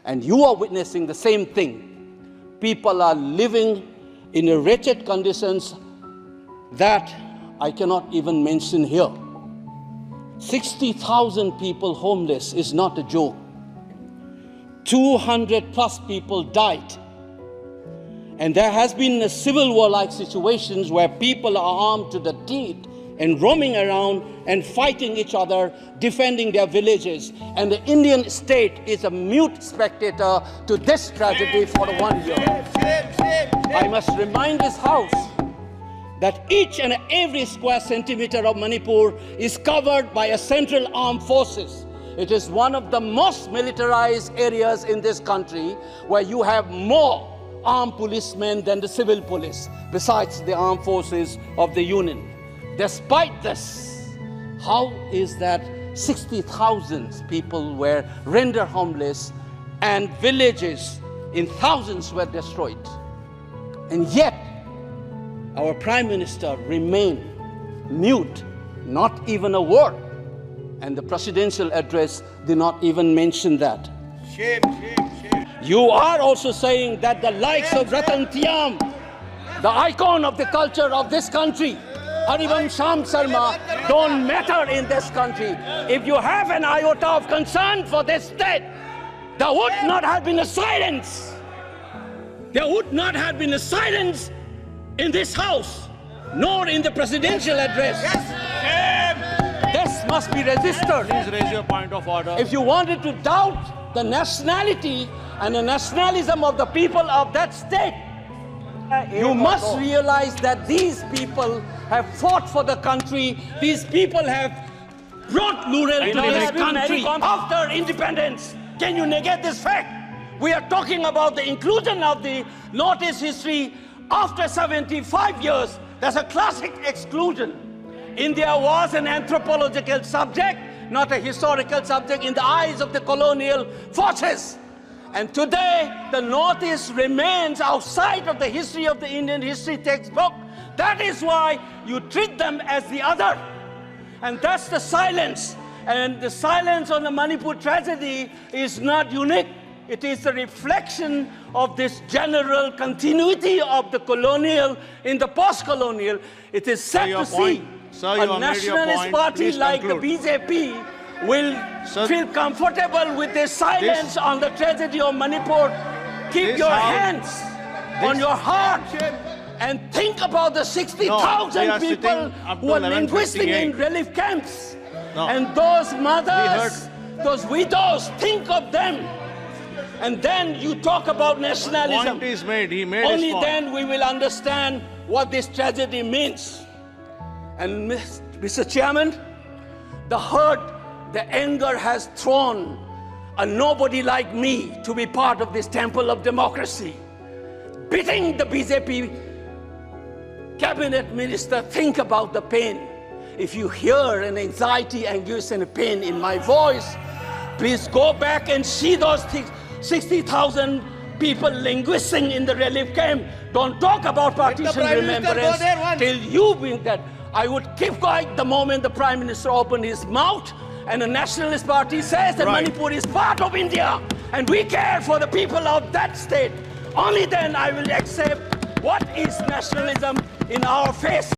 And you are witnessing the same thing. People are living in wretched conditions that I cannot even mention here. 60,000 people homeless is not a joke. 200 plus people died. And there has been a civil war-like situations where people are armed to the teeth and roaming around and fighting each other, defending their villages. And the Indian state is a mute spectator to this tragedy for 1 year. I must remind this House that each and every square centimeter of Manipur is covered by a central armed forces. It is one of the most militarized areas in this country where you have more armed policemen than the civil police, besides the armed forces of the Union. Despite this, how is that 60,000 people were rendered homeless and villages in thousands were destroyed? And yet, our Prime Minister remained mute, not even a word. And the presidential address did not even mention that. Shame, shame, shame. You are also saying that the likes of Ratan Tiam, the icon of the culture of this country, Harivam Sham Sharma, don't matter in this country. If you have an iota of concern for this state, there would not have been a silence. There would not have been a silence in this House, nor in the presidential address. This must be registered. Please raise your point of order. If you wanted to doubt the nationality and the nationalism of the people of that state, you must realize that these people have fought for the country. These people have brought Lural to this country after independence. Can you negate this fact? We are talking about the inclusion of the Northeast history after 75 years. That's a classic exclusion. India was an anthropological subject, not a historical subject in the eyes of the colonial forces. And today, the Northeast remains outside of the history of the Indian history textbook. That is why you treat them as the other. And that's the silence. And the silence on the Manipur tragedy is not unique. It is a reflection of this general continuity of the colonial in the post-colonial. It is sad to see a nationalist party like the BJP will feel comfortable with this silence on the tragedy of Manipur. Keep your hands on your heart and think about the 60,000 people who are linguistic in relief camps. And those mothers, those widows, think of them. And then you talk about nationalism. Point is made. He made Only his point. then we will understand what this tragedy means. And Mr. Chairman, the hurt, the anger has thrown a nobody like me to be part of this temple of democracy. Beating the BJP cabinet minister, think about the pain. If you hear an anxiety, anguish, and pain in my voice, please go back and see those 60,000 people linguisting in the relief camp. Don't talk about partition remembrance till you bring that. I would keep quiet the moment the Prime Minister opened his mouth and the Nationalist Party says that Manipur is part of India and we care for the people of that state. Only then I will accept what is nationalism in our face.